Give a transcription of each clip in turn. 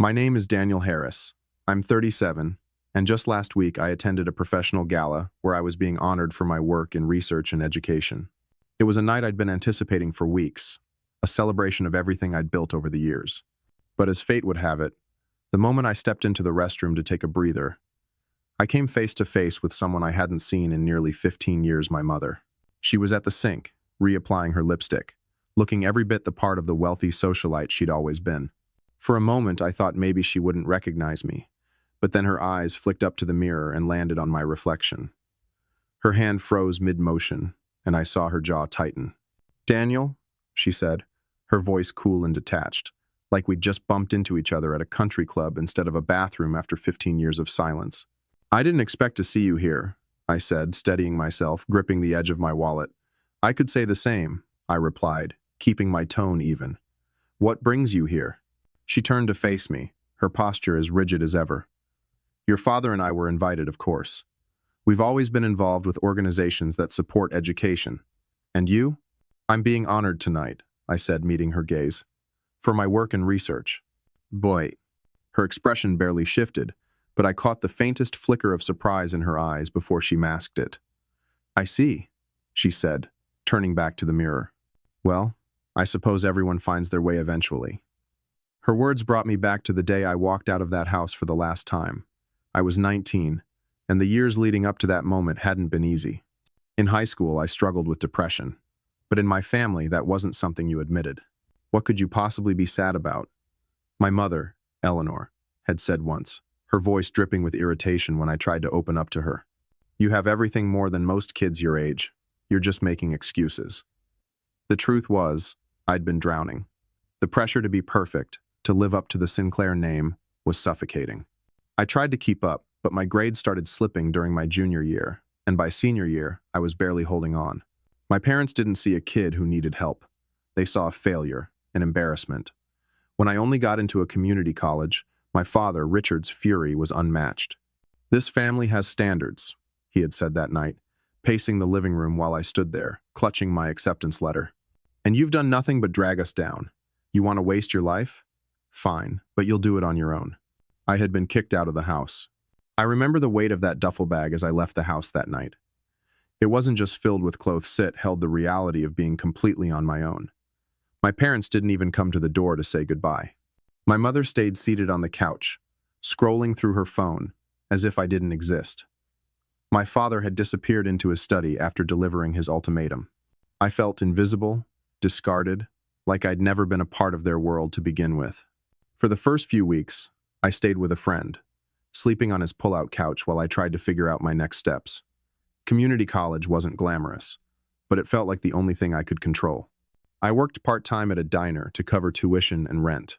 My name is Daniel Harris. I'm 37, and just last week I attended a professional gala where I was being honored for my work in research and education. It was a night I'd been anticipating for weeks, a celebration of everything I'd built over the years. But as fate would have it, the moment I stepped into the restroom to take a breather, I came face to face with someone I hadn't seen in nearly 15 years, my mother. She was at the sink, reapplying her lipstick, looking every bit the part of the wealthy socialite she'd always been. For a moment, I thought maybe she wouldn't recognize me, but then her eyes flicked up to the mirror and landed on my reflection. Her hand froze mid-motion, and I saw her jaw tighten. "Daniel," she said, her voice cool and detached, like we'd just bumped into each other at a country club instead of a bathroom after 15 years of silence. "I didn't expect to see you here," I said, steadying myself, gripping the edge of my wallet. "I could say the same," I replied, keeping my tone even. "What brings you here?" She turned to face me, her posture as rigid as ever. "Your father and I were invited, of course. We've always been involved with organizations that support education. And you?" "I'm being honored tonight," I said, meeting her gaze. "For my work in research." "Boy." Her expression barely shifted, but I caught the faintest flicker of surprise in her eyes before she masked it. "I see," she said, turning back to the mirror. "Well, I suppose everyone finds their way eventually." Her words brought me back to the day I walked out of that house for the last time. I was 19, and the years leading up to that moment hadn't been easy. In high school, I struggled with depression, but in my family, that wasn't something you admitted. "What could you possibly be sad about?" My mother, Eleanor, had said once, her voice dripping with irritation when I tried to open up to her. "You have everything more than most kids your age. You're just making excuses." The truth was, I'd been drowning. The pressure to be perfect, to live up to the Sinclair name, was suffocating. I tried to keep up, but my grades started slipping during my junior year, and by senior year, I was barely holding on. My parents didn't see a kid who needed help. They saw a failure, an embarrassment. When I only got into a community college, my father, Richard's fury was unmatched. "This family has standards," he had said that night, pacing the living room while I stood there, clutching my acceptance letter. "And you've done nothing but drag us down. You want to waste your life? Fine, but you'll do it on your own." I had been kicked out of the house. I remember the weight of that duffel bag as I left the house that night. It wasn't just filled with clothes, it held the reality of being completely on my own. My parents didn't even come to the door to say goodbye. My mother stayed seated on the couch, scrolling through her phone, as if I didn't exist. My father had disappeared into his study after delivering his ultimatum. I felt invisible, discarded, like I'd never been a part of their world to begin with. For the first few weeks, I stayed with a friend, sleeping on his pull-out couch while I tried to figure out my next steps. Community college wasn't glamorous, but it felt like the only thing I could control. I worked part-time at a diner to cover tuition and rent.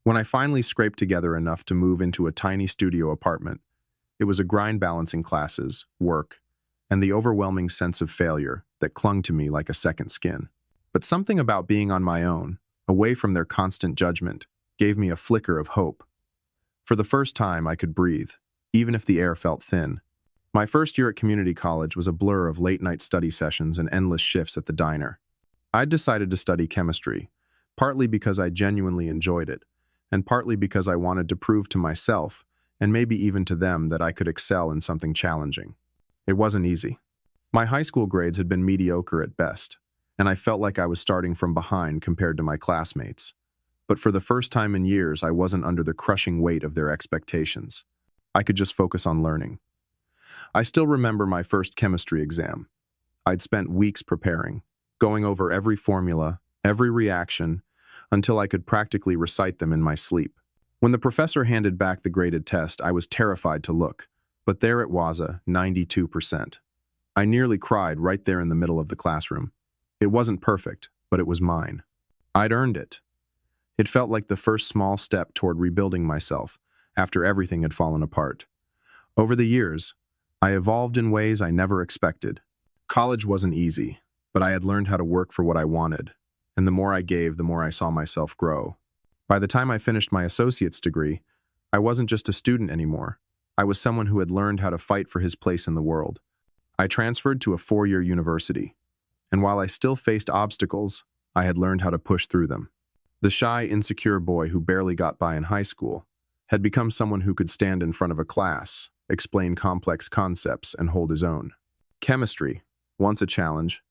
When I finally scraped together enough to move into a tiny studio apartment, it was a grind balancing classes, work, and the overwhelming sense of failure that clung to me like a second skin. But something about being on my own, away from their constant judgment, gave me a flicker of hope. For the first time, I could breathe, even if the air felt thin. My first year at community college was a blur of late-night study sessions and endless shifts at the diner. I'd decided to study chemistry, partly because I genuinely enjoyed it, and partly because I wanted to prove to myself, and maybe even to them, that I could excel in something challenging. It wasn't easy. My high school grades had been mediocre at best, and I felt like I was starting from behind compared to my classmates. But for the first time in years, I wasn't under the crushing weight of their expectations. I could just focus on learning. I still remember my first chemistry exam. I'd spent weeks preparing, going over every formula, every reaction, until I could practically recite them in my sleep. When the professor handed back the graded test, I was terrified to look, but there it was, a 92%. I nearly cried right there in the middle of the classroom. It wasn't perfect, but it was mine. I'd earned it. It felt like the first small step toward rebuilding myself after everything had fallen apart. Over the years, I evolved in ways I never expected. College wasn't easy, but I had learned how to work for what I wanted, and the more I gave, the more I saw myself grow. By the time I finished my associate's degree, I wasn't just a student anymore. I was someone who had learned how to fight for his place in the world. I transferred to a 4-year university, and while I still faced obstacles, I had learned how to push through them. The shy, insecure boy who barely got by in high school had become someone who could stand in front of a class, explain complex concepts, and hold his own. Chemistry, once a challenge,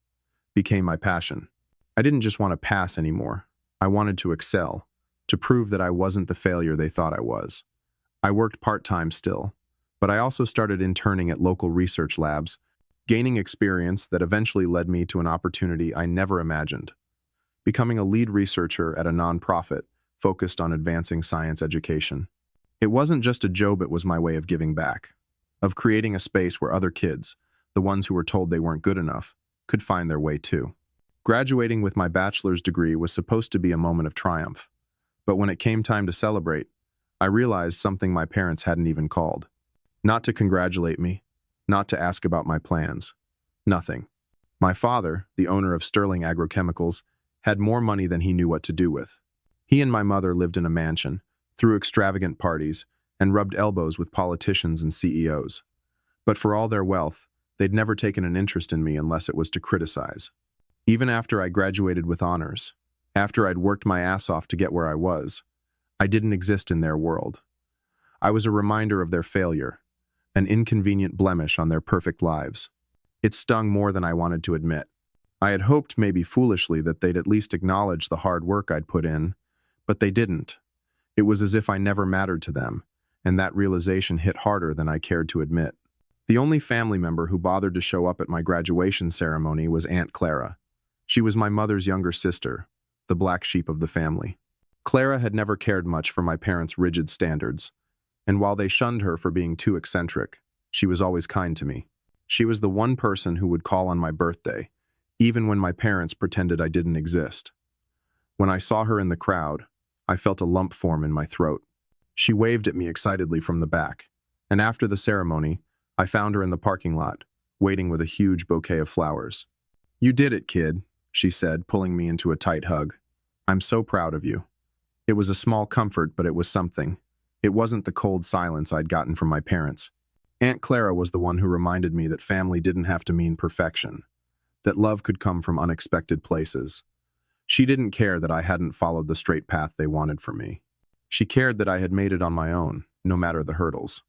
became my passion. I didn't just want to pass anymore. I wanted to excel, to prove that I wasn't the failure they thought I was. I worked part-time still, but I also started interning at local research labs, gaining experience that eventually led me to an opportunity I never imagined, becoming a lead researcher at a nonprofit focused on advancing science education. It wasn't just a job, it was my way of giving back, of creating a space where other kids, the ones who were told they weren't good enough, could find their way too. Graduating with my bachelor's degree was supposed to be a moment of triumph, but when it came time to celebrate, I realized something my parents hadn't even called. Not to congratulate me, not to ask about my plans. Nothing. My father, the owner of Sterling Agrochemicals, had more money than he knew what to do with. He and my mother lived in a mansion, threw extravagant parties, and rubbed elbows with politicians and CEOs. But for all their wealth, they'd never taken an interest in me unless it was to criticize. Even after I graduated with honors, after I'd worked my ass off to get where I was, I didn't exist in their world. I was a reminder of their failure, an inconvenient blemish on their perfect lives. It stung more than I wanted to admit. I had hoped, maybe foolishly, that they'd at least acknowledge the hard work I'd put in, but they didn't. It was as if I never mattered to them, and that realization hit harder than I cared to admit. The only family member who bothered to show up at my graduation ceremony was Aunt Clara. She was my mother's younger sister, the black sheep of the family. Clara had never cared much for my parents' rigid standards, and while they shunned her for being too eccentric, she was always kind to me. She was the one person who would call on my birthday, even when my parents pretended I didn't exist. When I saw her in the crowd, I felt a lump form in my throat. She waved at me excitedly from the back, and after the ceremony, I found her in the parking lot, waiting with a huge bouquet of flowers. "You did it, kid," she said, pulling me into a tight hug. "I'm so proud of you." It was a small comfort, but it was something. It wasn't the cold silence I'd gotten from my parents. Aunt Clara was the one who reminded me that family didn't have to mean perfection, that love could come from unexpected places. She didn't care that I hadn't followed the straight path they wanted for me. She cared that I had made it on my own, no matter the hurdles.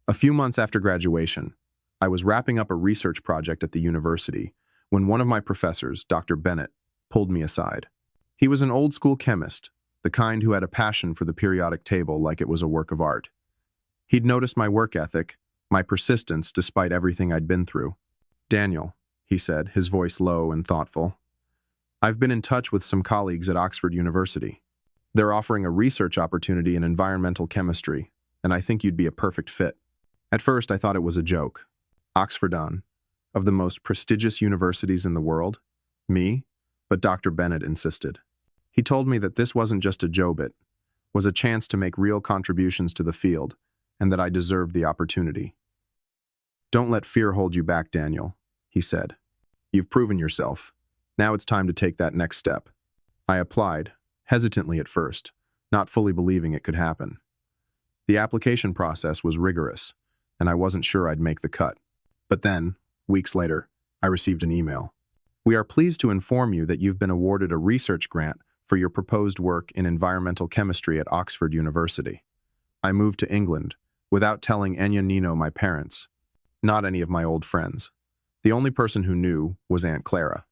A few months after graduation, I was wrapping up a research project at the university when one of my professors, Dr. Bennett, pulled me aside. He was an old-school chemist, the kind who had a passion for the periodic table like it was a work of art. He'd noticed my work ethic, my persistence despite everything I'd been through. "Daniel," he said, his voice low and thoughtful, "I've been in touch with some colleagues at Oxford University. They're offering a research opportunity in environmental chemistry, and I think you'd be a perfect fit." At first, I thought it was a joke. Oxford, of the most prestigious universities in the world? Me? But Dr. Bennett insisted. He told me that this wasn't just a job, it was a chance to make real contributions to the field, and that I deserved the opportunity. "Don't let fear hold you back, Daniel," he said. "You've proven yourself. Now it's time to take that next step." I applied, hesitantly at first, not fully believing it could happen. The application process was rigorous, and I wasn't sure I'd make the cut. But then, weeks later, I received an email. "We are pleased to inform you that you've been awarded a research grant for your proposed work in environmental chemistry at Oxford University." I moved to England, without telling Enya Nino, my parents, not any of my old friends. The only person who knew was Aunt Clara.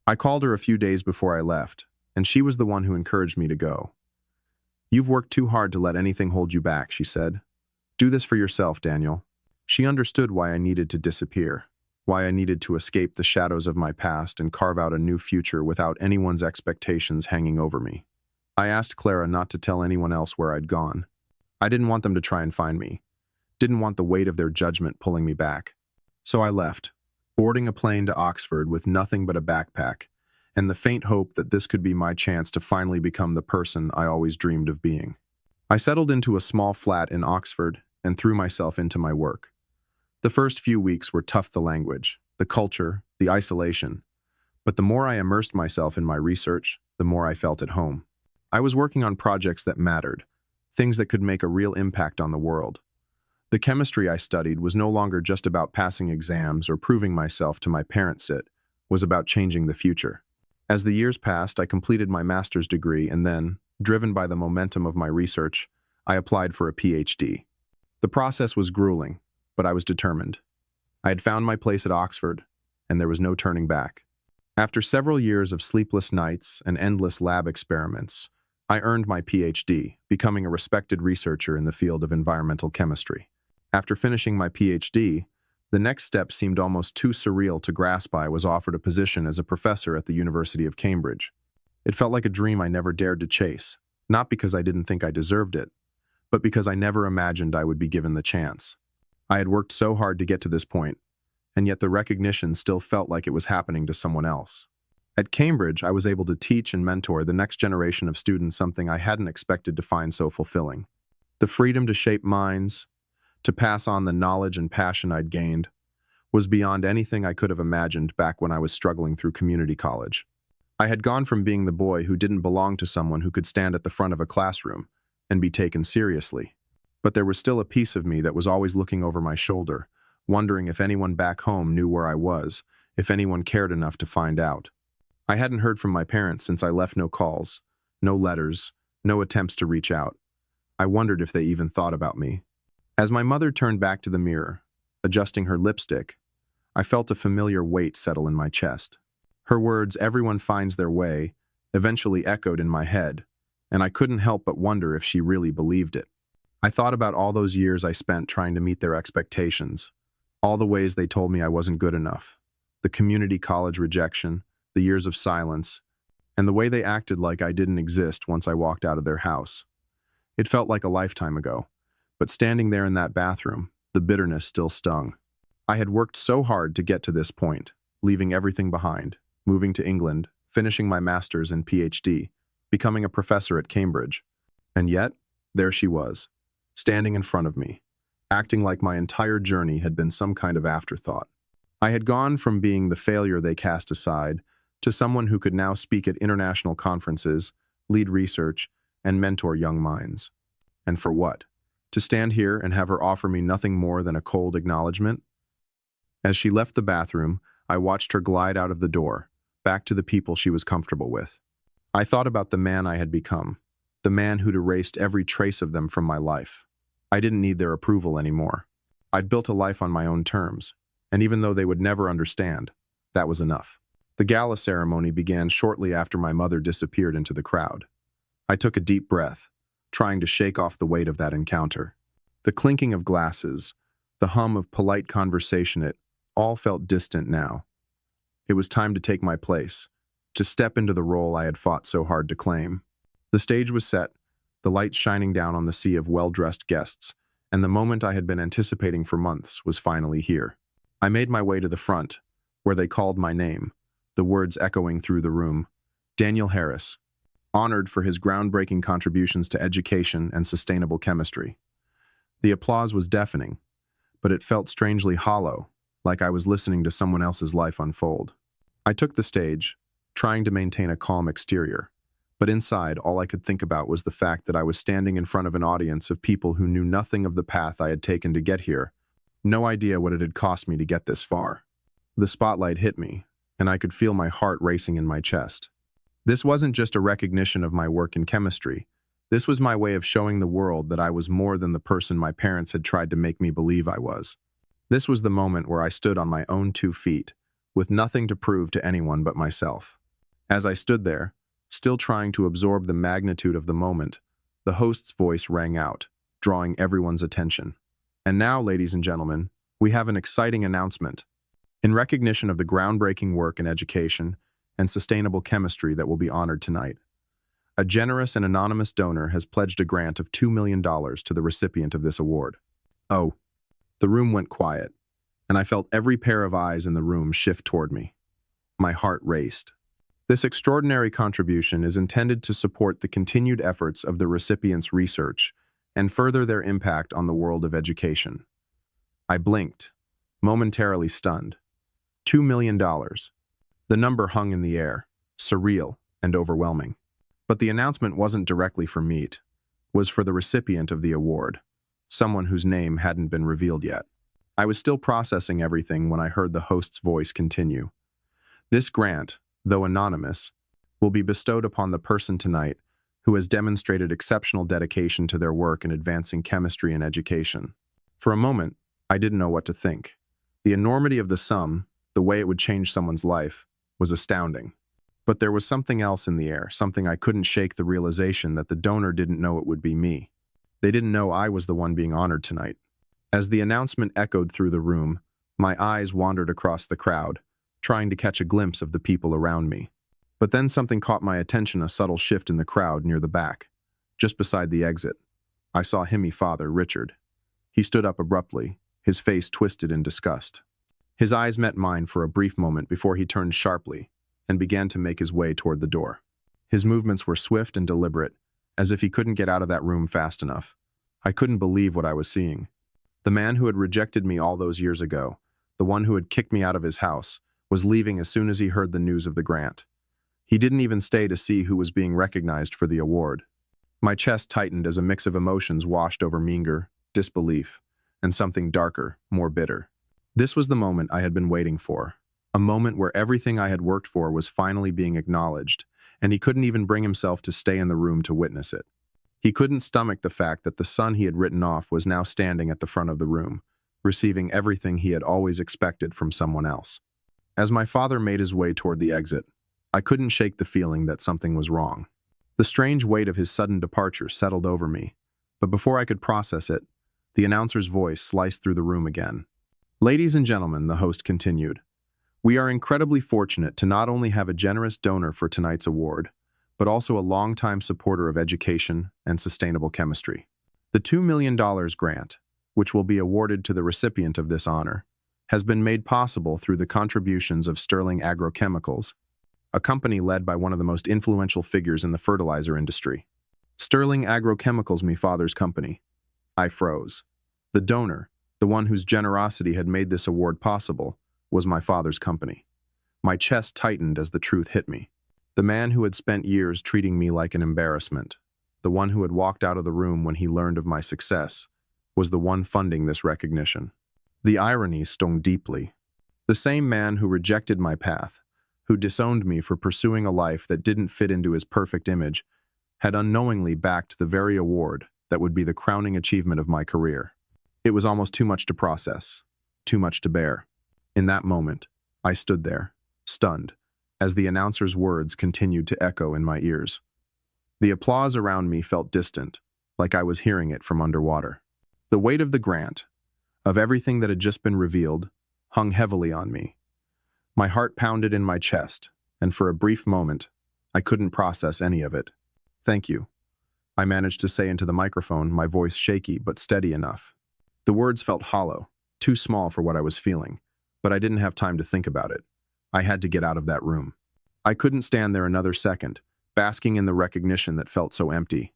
I called her a few days before I left, and she was the one who encouraged me to go. "You've worked too hard to let anything hold you back," she said. "Do this for yourself, Daniel." She understood why I needed to disappear, why I needed to escape the shadows of my past and carve out a new future without anyone's expectations hanging over me. I asked Clara not to tell anyone else where I'd gone. I didn't want them to try and find me, didn't want the weight of their judgment pulling me back. So I left, boarding a plane to Oxford with nothing but a backpack, and the faint hope that this could be my chance to finally become the person I always dreamed of being. I settled into a small flat in Oxford and threw myself into my work. The first few weeks were tough: the language, the culture, the isolation. But the more I immersed myself in my research, the more I felt at home. I was working on projects that mattered, things that could make a real impact on the world. The chemistry I studied was no longer just about passing exams or proving myself to my parents, it was about changing the future. As the years passed, I completed my master's degree and then, driven by the momentum of my research, I applied for a PhD. The process was grueling, but I was determined. I had found my place at Oxford, and there was no turning back. After several years of sleepless nights and endless lab experiments, I earned my PhD, becoming a respected researcher in the field of environmental chemistry. After finishing my PhD, the next step seemed almost too surreal to grasp. I was offered a position as a professor at the University of Cambridge. It felt like a dream I never dared to chase, not because I didn't think I deserved it, but because I never imagined I would be given the chance. I had worked so hard to get to this point, and yet the recognition still felt like it was happening to someone else. At Cambridge, I was able to teach and mentor the next generation of students, something I hadn't expected to find so fulfilling. The freedom to shape minds, to pass on the knowledge and passion I'd gained, was beyond anything I could have imagined back when I was struggling through community college. I had gone from being the boy who didn't belong to someone who could stand at the front of a classroom and be taken seriously. But there was still a piece of me that was always looking over my shoulder, wondering if anyone back home knew where I was, if anyone cared enough to find out. I hadn't heard from my parents since I left. No calls, no letters, no attempts to reach out. I wondered if they even thought about me. As my mother turned back to the mirror, adjusting her lipstick, I felt a familiar weight settle in my chest. Her words, "Everyone finds their way," eventually echoed in my head, and I couldn't help but wonder if she really believed it. I thought about all those years I spent trying to meet their expectations, all the ways they told me I wasn't good enough, the community college rejection, the years of silence, and the way they acted like I didn't exist once I walked out of their house. It felt like a lifetime ago, but standing there in that bathroom, the bitterness still stung. I had worked so hard to get to this point, leaving everything behind, moving to England, finishing my master's and PhD, becoming a professor at Cambridge. And yet, there she was, standing in front of me, acting like my entire journey had been some kind of afterthought. I had gone from being the failure they cast aside to someone who could now speak at international conferences, lead research, and mentor young minds. And for what? To stand here and have her offer me nothing more than a cold acknowledgement? As she left the bathroom, I watched her glide out of the door, back to the people she was comfortable with. I thought about the man I had become, the man who'd erased every trace of them from my life. I didn't need their approval anymore. I'd built a life on my own terms, and even though they would never understand, that was enough. The gala ceremony began shortly after my mother disappeared into the crowd. I took a deep breath, trying to shake off the weight of that encounter. The clinking of glasses, the hum of polite conversation, it all felt distant now. It was time to take my place, to step into the role I had fought so hard to claim. The stage was set, the lights shining down on the sea of well-dressed guests, and the moment I had been anticipating for months was finally here. I made my way to the front, where they called my name, the words echoing through the room. Daniel Harris, honored for his groundbreaking contributions to education and sustainable chemistry. The applause was deafening, but it felt strangely hollow, like I was listening to someone else's life unfold. I took the stage, trying to maintain a calm exterior, but inside all I could think about was the fact that I was standing in front of an audience of people who knew nothing of the path I had taken to get here, no idea what it had cost me to get this far. The spotlight hit me, and I could feel my heart racing in my chest. This wasn't just a recognition of my work in chemistry. This was my way of showing the world that I was more than the person my parents had tried to make me believe I was. This was the moment where I stood on my own 2 feet, with nothing to prove to anyone but myself. As I stood there, still trying to absorb the magnitude of the moment, the host's voice rang out, drawing everyone's attention. And now, ladies and gentlemen, we have an exciting announcement. In recognition of the groundbreaking work in education and sustainable chemistry that will be honored tonight, a generous and anonymous donor has pledged a grant of $2 million to the recipient of this award. Oh, the room went quiet, and I felt every pair of eyes in the room shift toward me. My heart raced. This extraordinary contribution is intended to support the continued efforts of the recipient's research and further their impact on the world of education. I blinked, momentarily stunned. $2 million. The number hung in the air, surreal and overwhelming. But the announcement wasn't directly for me. It was for the recipient of the award, someone whose name hadn't been revealed yet. I was still processing everything when I heard the host's voice continue. This grant, though anonymous, will be bestowed upon the person tonight who has demonstrated exceptional dedication to their work in advancing chemistry and education. For a moment, I didn't know what to think. The enormity of the sum, the way it would change someone's life, was astounding. But there was something else in the air, something I couldn't shake, the realization that the donor didn't know it would be me. They didn't know I was the one being honored tonight. As the announcement echoed through the room, my eyes wandered across the crowd, trying to catch a glimpse of the people around me. But then something caught my attention, a subtle shift in the crowd near the back. Just beside the exit, I saw Himmy father, Richard. He stood up abruptly, his face twisted in disgust. His eyes met mine for a brief moment before he turned sharply and began to make his way toward the door. His movements were swift and deliberate, as if he couldn't get out of that room fast enough. I couldn't believe what I was seeing. The man who had rejected me all those years ago, the one who had kicked me out of his house, was leaving as soon as he heard the news of the grant. He didn't even stay to see who was being recognized for the award. My chest tightened as a mix of emotions washed over me: anger, disbelief, and something darker, more bitter. This was the moment I had been waiting for, a moment where everything I had worked for was finally being acknowledged, and he couldn't even bring himself to stay in the room to witness it. He couldn't stomach the fact that the son he had written off was now standing at the front of the room, receiving everything he had always expected from someone else. As my father made his way toward the exit, I couldn't shake the feeling that something was wrong. The strange weight of his sudden departure settled over me, but before I could process it, the announcer's voice sliced through the room again. "Ladies and gentlemen," the host continued, "we are incredibly fortunate to not only have a generous donor for tonight's award, but also a longtime supporter of education and sustainable chemistry. The $2 million grant, which will be awarded to the recipient of this honor, has been made possible through the contributions of Sterling Agrochemicals, a company led by one of the most influential figures in the fertilizer industry. Sterling Agrochemicals, me father's company." I froze. The donor, the one whose generosity had made this award possible, was my father's company. My chest tightened as the truth hit me. The man who had spent years treating me like an embarrassment, the one who had walked out of the room when he learned of my success, was the one funding this recognition. The irony stung deeply. The same man who rejected my path, who disowned me for pursuing a life that didn't fit into his perfect image, had unknowingly backed the very award that would be the crowning achievement of my career. It was almost too much to process, too much to bear. In that moment, I stood there, stunned, as the announcer's words continued to echo in my ears. The applause around me felt distant, like I was hearing it from underwater. The weight of the grant, of everything that had just been revealed, hung heavily on me. My heart pounded in my chest, and for a brief moment, I couldn't process any of it. "Thank you," I managed to say into the microphone, my voice shaky but steady enough. The words felt hollow, too small for what I was feeling, but I didn't have time to think about it. I had to get out of that room. I couldn't stand there another second, basking in the recognition that felt so empty.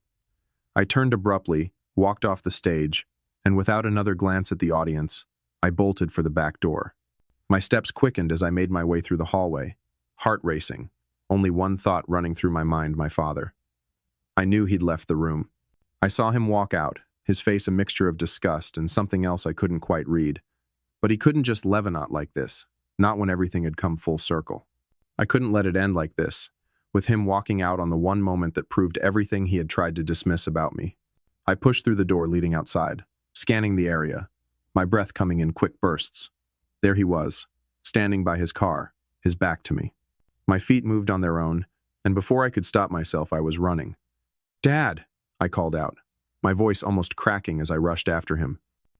I turned abruptly, walked off the stage, and without another glance at the audience, I bolted for the back door. My steps quickened as I made my way through the hallway, heart racing, only one thought running through my mind: my father. I knew he'd left the room. I saw him walk out, his face a mixture of disgust and something else I couldn't quite read. But he couldn't just leavenot like this, not when everything had come full circle. I couldn't let it end like this, with him walking out on the one moment that proved everything he had tried to dismiss about me. I pushed through the door leading outside, scanning the area, my breath coming in quick bursts. There he was, standing by his car, his back to me. My feet moved on their own, and before I could stop myself, I was running. "Dad!" I called out, my voice almost cracking as I rushed after him.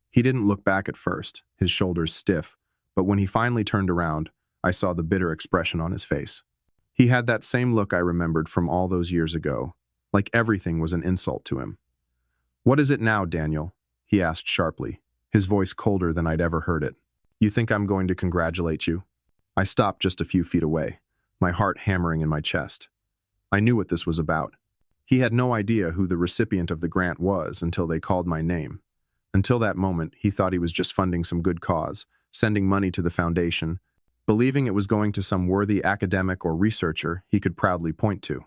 He didn't look back at first, his shoulders stiff, but when he finally turned around, I saw the bitter expression on his face. He had that same look I remembered from all those years ago, like everything was an insult to him. "What is it now, Daniel?" he asked sharply, his voice colder than I'd ever heard it. "You think I'm going to congratulate you?" I stopped just a few feet away, my heart hammering in my chest. I knew what this was about. He had no idea who the recipient of the grant was until they called my name. Until that moment, he thought he was just funding some good cause, sending money to the foundation, believing it was going to some worthy academic or researcher he could proudly point to.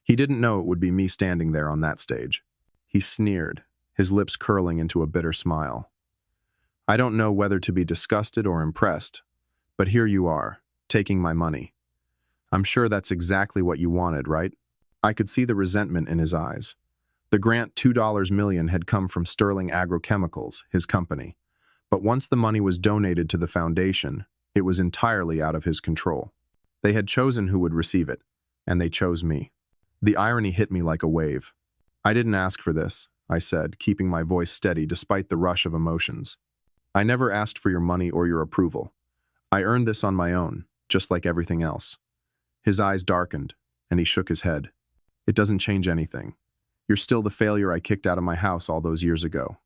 He didn't know it would be me standing there on that stage. He sneered, his lips curling into a bitter smile. "I don't know whether to be disgusted or impressed, but here you are, taking my money. I'm sure that's exactly what you wanted, right?" I could see the resentment in his eyes. The grant $2 million had come from Sterling Agrochemicals, his company. But once the money was donated to the foundation, it was entirely out of his control. They had chosen who would receive it, and they chose me. The irony hit me like a wave. I didn't ask for this, I said, keeping my voice steady despite the rush of emotions. I never asked for your money or your approval. I earned this on my own, just like everything else. His eyes darkened, and he shook his head. It doesn't change anything. You're still the failure I kicked out of my house all those years ago.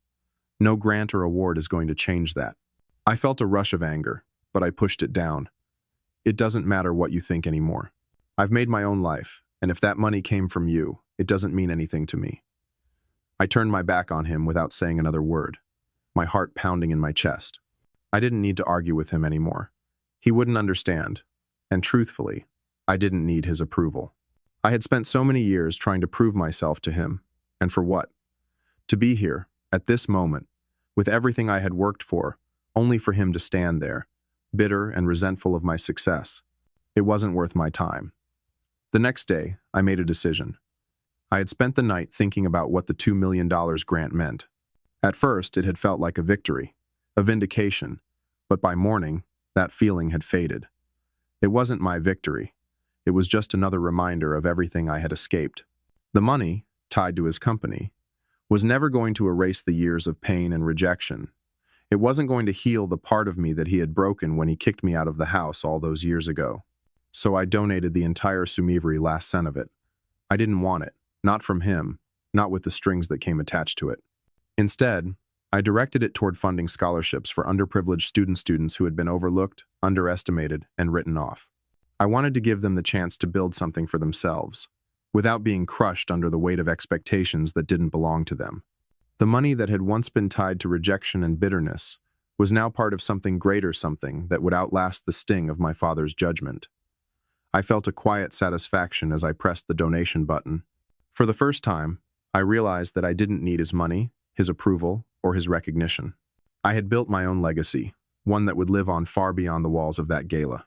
No grant or award is going to change that. I felt a rush of anger, but I pushed it down. It doesn't matter what you think anymore. I've made my own life, and if that money came from you, it doesn't mean anything to me. I turned my back on him without saying another word, my heart pounding in my chest. I didn't need to argue with him anymore. He wouldn't understand, and truthfully, I didn't need his approval. I had spent so many years trying to prove myself to him, and for what? To be here, at this moment, with everything I had worked for, only for him to stand there, bitter and resentful of my success. It wasn't worth my time. The next day, I made a decision. I had spent the night thinking about what the $2 million grant meant. At first, it had felt like a victory, a vindication, but by morning, that feeling had faded. It wasn't my victory. It was just another reminder of everything I had escaped. The money, tied to his company, was never going to erase the years of pain and rejection. It wasn't going to heal the part of me that he had broken when he kicked me out of the house all those years ago. So I donated the entire Sumivri last cent of it. I didn't want it, not from him, not with the strings that came attached to it. Instead, I directed it toward funding scholarships for underprivileged students who had been overlooked, underestimated, and written off. I wanted to give them the chance to build something for themselves, without being crushed under the weight of expectations that didn't belong to them. The money that had once been tied to rejection and bitterness was now part of something greater, something that would outlast the sting of my father's judgment. I felt a quiet satisfaction as I pressed the donation button. For the first time, I realized that I didn't need his money, his approval, or his recognition. I had built my own legacy, one that would live on far beyond the walls of that gala.